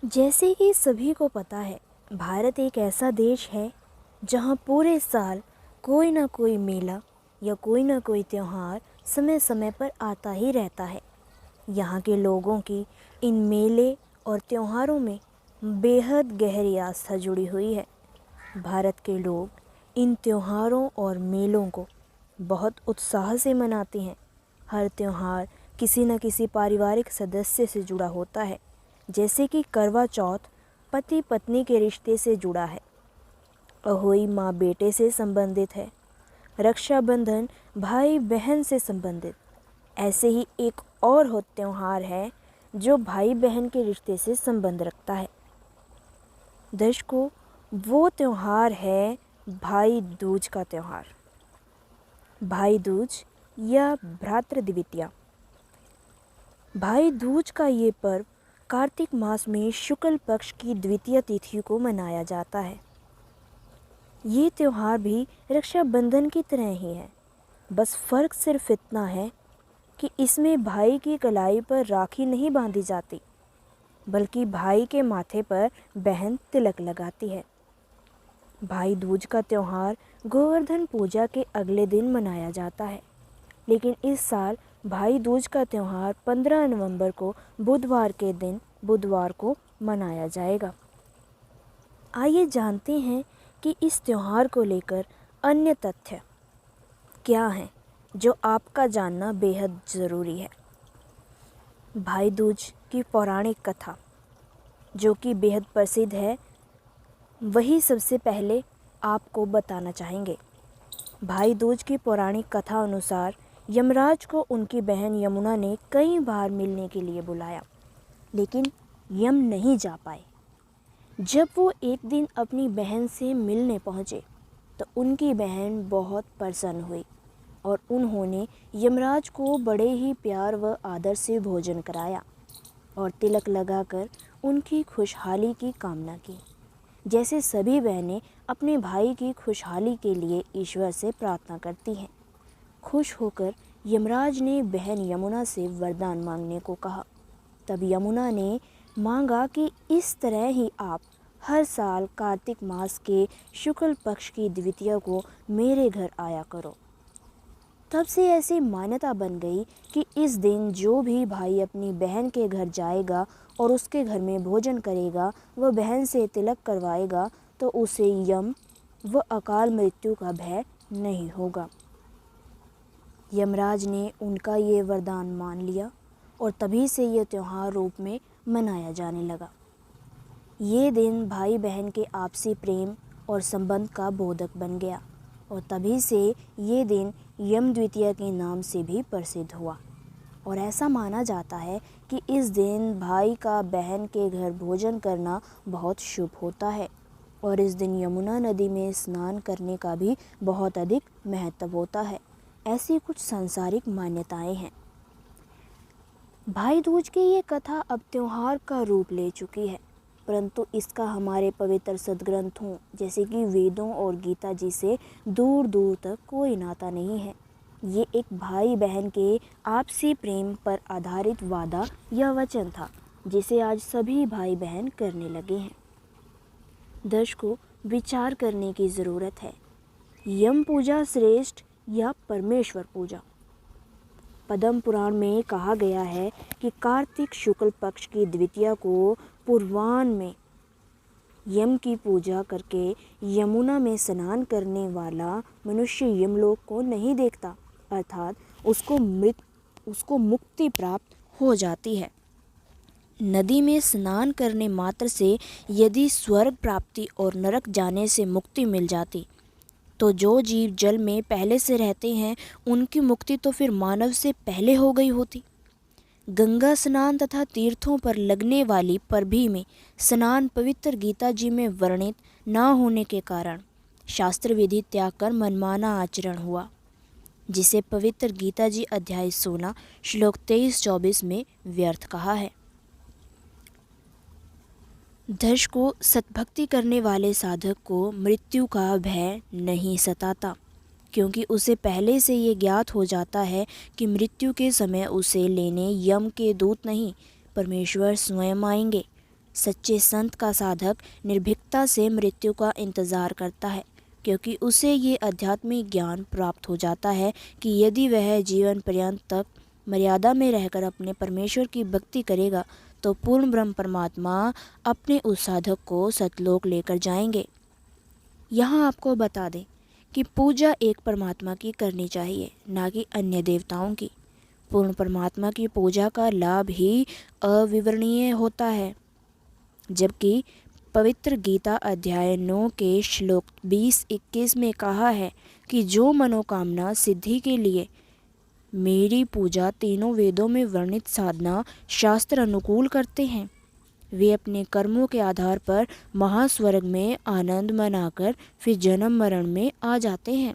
जैसे कि सभी को पता है, भारत एक ऐसा देश है जहाँ पूरे साल कोई ना कोई मेला या कोई ना कोई त्यौहार समय समय पर आता ही रहता है। यहाँ के लोगों की इन मेले और त्योहारों में बेहद गहरी आस्था जुड़ी हुई है। भारत के लोग इन त्योहारों और मेलों को बहुत उत्साह से मनाते हैं। हर त्योहार किसी न किसी पारिवारिक सदस्य से जुड़ा होता है। जैसे कि करवा चौथ पति पत्नी के रिश्ते से जुड़ा है, अहोई माँ बेटे से संबंधित है, रक्षाबंधन भाई बहन से संबंधित। ऐसे ही एक और हो त्यौहार है जो भाई बहन के रिश्ते से संबंध रखता है। दर्शकों, वो त्यौहार है भाई दूज का त्यौहार। भाई दूज या भ्रातृद्वितीया। भाई दूज का ये पर्व कार्तिक मास में शुक्ल पक्ष की द्वितीय तिथि को मनाया जाता है। ये त्यौहार भी रक्षाबंधन की तरह ही है, बस फ़र्क सिर्फ इतना है कि इसमें भाई की कलाई पर राखी नहीं बांधी जाती, बल्कि भाई के माथे पर बहन तिलक लगाती है। भाई दूज का त्यौहार गोवर्धन पूजा के अगले दिन मनाया जाता है, लेकिन इस साल भाई दूज का त्यौहार 15 नवंबर को बुधवार के दिन बुधवार को मनाया जाएगा। आइए जानते हैं कि इस त्यौहार को लेकर अन्य तथ्य क्या हैं जो आपका जानना बेहद ज़रूरी है। भाई दूज की पौराणिक कथा जो कि बेहद प्रसिद्ध है, वही सबसे पहले आपको बताना चाहेंगे। भाई दूज की पौराणिक कथा अनुसार यमराज को उनकी बहन यमुना ने कई बार मिलने के लिए बुलाया, लेकिन यम नहीं जा पाए। जब वो एक दिन अपनी बहन से मिलने पहुँचे तो उनकी बहन बहुत प्रसन्न हुई और उन्होंने यमराज को बड़े ही प्यार व आदर से भोजन कराया और तिलक लगाकर उनकी खुशहाली की कामना की। जैसे सभी बहनें अपने भाई की खुशहाली के लिए ईश्वर से प्रार्थना करती हैं। खुश होकर यमराज ने बहन यमुना से वरदान मांगने को कहा। तब यमुना ने मांगा कि इस तरह ही आप हर साल कार्तिक मास के शुक्ल पक्ष की द्वितीया को मेरे घर आया करो। तब से ऐसी मान्यता बन गई कि इस दिन जो भी भाई अपनी बहन के घर जाएगा और उसके घर में भोजन करेगा, वह बहन से तिलक करवाएगा, तो उसे यम व अकाल मृत्यु का भय नहीं होगा। यमराज ने उनका ये वरदान मान लिया और तभी से ये त्यौहार रूप में मनाया जाने लगा। ये दिन भाई बहन के आपसी प्रेम और संबंध का बोधक बन गया और तभी से ये दिन यम द्वितीया के नाम से भी प्रसिद्ध हुआ। और ऐसा माना जाता है कि इस दिन भाई का बहन के घर भोजन करना बहुत शुभ होता है और इस दिन यमुना नदी में स्नान करने का भी बहुत अधिक महत्व होता है। ऐसी कुछ सांसारिक मान्यताएं हैं। भाई दूज की ये कथा अब त्यौहार का रूप ले चुकी है, परंतु इसका हमारे पवित्र सद्ग्रंथों जैसे कि वेदों और गीता जी से दूर दूर तक कोई नाता नहीं है। ये एक भाई बहन के आपसी प्रेम पर आधारित वादा या वचन था, जिसे आज सभी भाई बहन करने लगे हैं। दर्शकों, विचार करने की ज़रूरत है। यम पूजा श्रेष्ठ या परमेश्वर पूजा? पद्म पुराण में कहा गया है कि कार्तिक शुक्ल पक्ष की द्वितीया को पूर्वाह्न में यम की पूजा करके यमुना में स्नान करने वाला मनुष्य यमलोक को नहीं देखता, अर्थात उसको मुक्ति प्राप्त हो जाती है। नदी में स्नान करने मात्र से यदि स्वर्ग प्राप्ति और नरक जाने से मुक्ति मिल जाती, तो जो जीव जल में पहले से रहते हैं उनकी मुक्ति तो फिर मानव से पहले हो गई होती। गंगा स्नान तथा तीर्थों पर लगने वाली परभी में स्नान पवित्र गीता जी में वर्णित न होने के कारण शास्त्र विधि त्याग कर मनमाना आचरण हुआ, जिसे पवित्र गीता जी अध्याय 16 श्लोक 23-24 में व्यर्थ कहा है। दर्शकों, सतभक्ति करने वाले साधक को मृत्यु का भय नहीं सताता, क्योंकि उसे पहले से ये ज्ञात हो जाता है कि मृत्यु के समय उसे लेने यम के दूत नहीं परमेश्वर स्वयं आएंगे। सच्चे संत का साधक निर्भीकता से मृत्यु का इंतजार करता है, क्योंकि उसे ये आध्यात्मिक ज्ञान प्राप्त हो जाता है कि यदि वह जीवन पर्यंत तक मर्यादा में रहकर अपने परमेश्वर की भक्ति करेगा तो पूर्ण ब्रह्म परमात्मा अपने उस साधक को सतलोक लेकर जाएंगे। यहाँ आपको बता दें कि पूजा एक परमात्मा की करनी चाहिए, ना कि अन्य देवताओं की। पूर्ण परमात्मा की पूजा का लाभ ही अविवरणीय होता है। जबकि पवित्र गीता अध्याय 9 के श्लोक 20-21 में कहा है कि जो मनोकामना सिद्धि के लिए मेरी पूजा तीनों वेदों में वर्णित साधना शास्त्र अनुकूल करते हैं, वे अपने कर्मों के आधार पर महास्वर्ग में आनंद मनाकर फिर जन्म मरण में आ जाते हैं।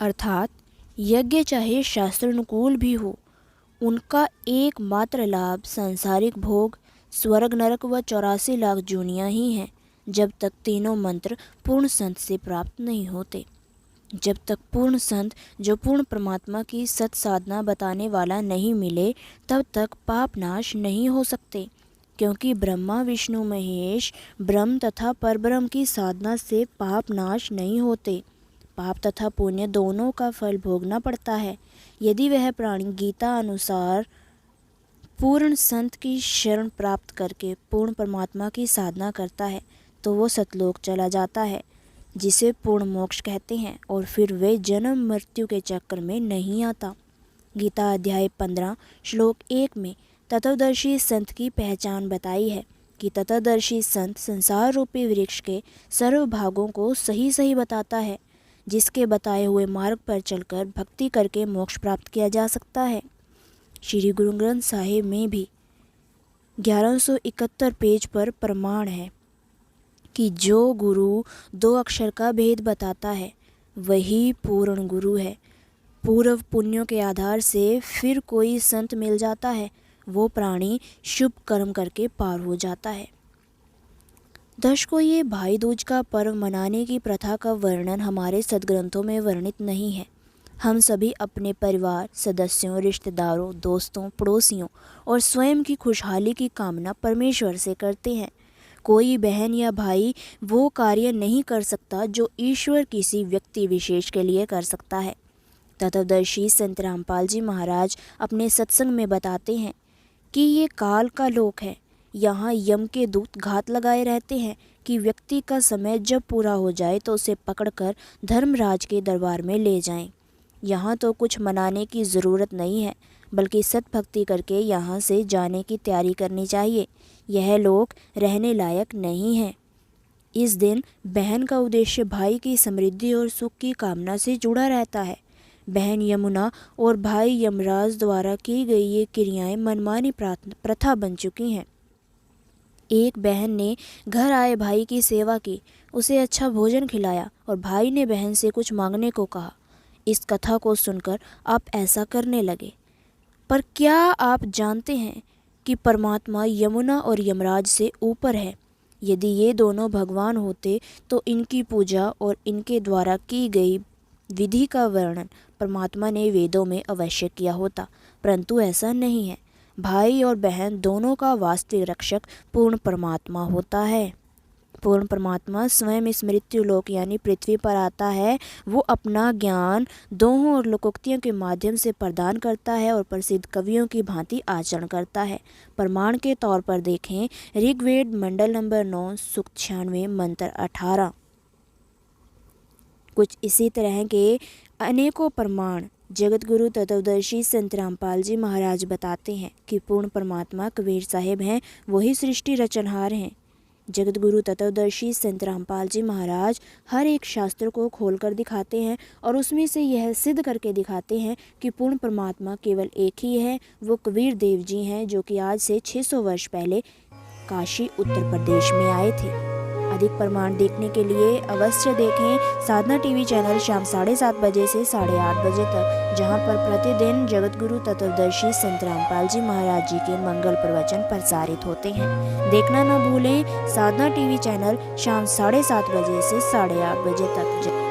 अर्थात यज्ञ चाहे शास्त्रानुकूल भी हो, उनका एकमात्र लाभ सांसारिक भोग, स्वर्ग नरक व 84 लाख जूनियाँ ही हैं, जब तक तीनों मंत्र पूर्ण संत से प्राप्त नहीं होते। जब तक पूर्ण संत जो पूर्ण परमात्मा की सत साधना बताने वाला नहीं मिले, तब तक पाप नाश नहीं हो सकते, क्योंकि ब्रह्मा विष्णु महेश ब्रह्म तथा परब्रह्म की साधना से पाप नाश नहीं होते। पाप तथा पुण्य दोनों का फल भोगना पड़ता है। यदि वह प्राणी गीता अनुसार पूर्ण संत की शरण प्राप्त करके पूर्ण परमात्मा की साधना करता है तो वो सतलोक चला जाता है, जिसे पूर्ण मोक्ष कहते हैं, और फिर वे जन्म मृत्यु के चक्कर में नहीं आता। गीता अध्याय 15 श्लोक 1 में तत्वदर्शी संत की पहचान बताई है कि तत्वदर्शी संत संसार रूपी वृक्ष के सर्व भागों को सही सही बताता है, जिसके बताए हुए मार्ग पर चलकर भक्ति करके मोक्ष प्राप्त किया जा सकता है। श्री गुरु ग्रंथ साहिब में भी 1171 पेज पर प्रमाण है कि जो गुरु 2 अक्षर का भेद बताता है वही पूर्ण गुरु है। पूर्व पुण्यों के आधार से फिर कोई संत मिल जाता है, वो प्राणी शुभ कर्म करके पार हो जाता है। दर्शकों, ये भाई दूज का पर्व मनाने की प्रथा का वर्णन हमारे सदग्रंथों में वर्णित नहीं है। हम सभी अपने परिवार सदस्यों, रिश्तेदारों, दोस्तों, पड़ोसियों और स्वयं की खुशहाली की कामना परमेश्वर से करते हैं। कोई बहन या भाई वो कार्य नहीं कर सकता जो ईश्वर किसी व्यक्ति विशेष के लिए कर सकता है। तत्वदर्शी संत रामपाल जी महाराज अपने सत्संग में बताते हैं कि ये काल का लोक है। यहाँ यम के दूत घात लगाए रहते हैं कि व्यक्ति का समय जब पूरा हो जाए तो उसे पकड़कर धर्मराज के दरबार में ले जाएं। यहाँ तो कुछ मनाने की ज़रूरत नहीं है, बल्कि सतभक्ति करके यहाँ से जाने की तैयारी करनी चाहिए। यह लोक रहने लायक नहीं है। इस दिन बहन का उद्देश्य भाई की समृद्धि और सुख की कामना से जुड़ा रहता है। बहन यमुना और भाई यमराज द्वारा की गई ये क्रियाएं मनमानी प्रथा बन चुकी हैं। एक बहन ने घर आए भाई की सेवा की, उसे अच्छा भोजन खिलाया और भाई ने बहन से कुछ मांगने को कहा। इस कथा को सुनकर आप ऐसा करने लगे, पर क्या आप जानते हैं कि परमात्मा यमुना और यमराज से ऊपर है? यदि ये दोनों भगवान होते तो इनकी पूजा और इनके द्वारा की गई विधि का वर्णन परमात्मा ने वेदों में अवश्य किया होता, परंतु ऐसा नहीं है। भाई और बहन दोनों का वास्तविक रक्षक पूर्ण परमात्मा होता है। पूर्ण परमात्मा स्वयं इस मृत्यु लोक यानी पृथ्वी पर आता है। वो अपना ज्ञान दोहों और लोकोक्तियों के माध्यम से प्रदान करता है और प्रसिद्ध कवियों की भांति आचरण करता है। प्रमाण के तौर पर देखें, ऋग्वेद मंडल नंबर 9 सूक्त 96 मंत्र 18। कुछ इसी तरह के अनेकों प्रमाण जगत गुरु तत्वदर्शी संत रामपाल जी महाराज बताते हैं कि पूर्ण परमात्मा कबीर साहिब हैं, वही सृष्टि रचनहार हैं। जगत गुरु तत्वदर्शी संत रामपाल जी महाराज हर एक शास्त्र को खोलकर दिखाते हैं और उसमें से यह सिद्ध करके दिखाते हैं कि पूर्ण परमात्मा केवल एक ही है। वो कबीर देव जी हैं, जो कि आज से 600 वर्ष पहले काशी उत्तर प्रदेश में आए थे। अधिक प्रमाण देखने के लिए अवश्य देखें साधना टीवी चैनल शाम 7:30 बजे से 8:30 बजे तक, जहां पर प्रतिदिन जगत गुरु तत्वदर्शी संत रामपाल जी महाराज जी के मंगल प्रवचन प्रसारित होते हैं। देखना न भूलें साधना टीवी चैनल शाम 7:30 बजे से 8:30 बजे तक।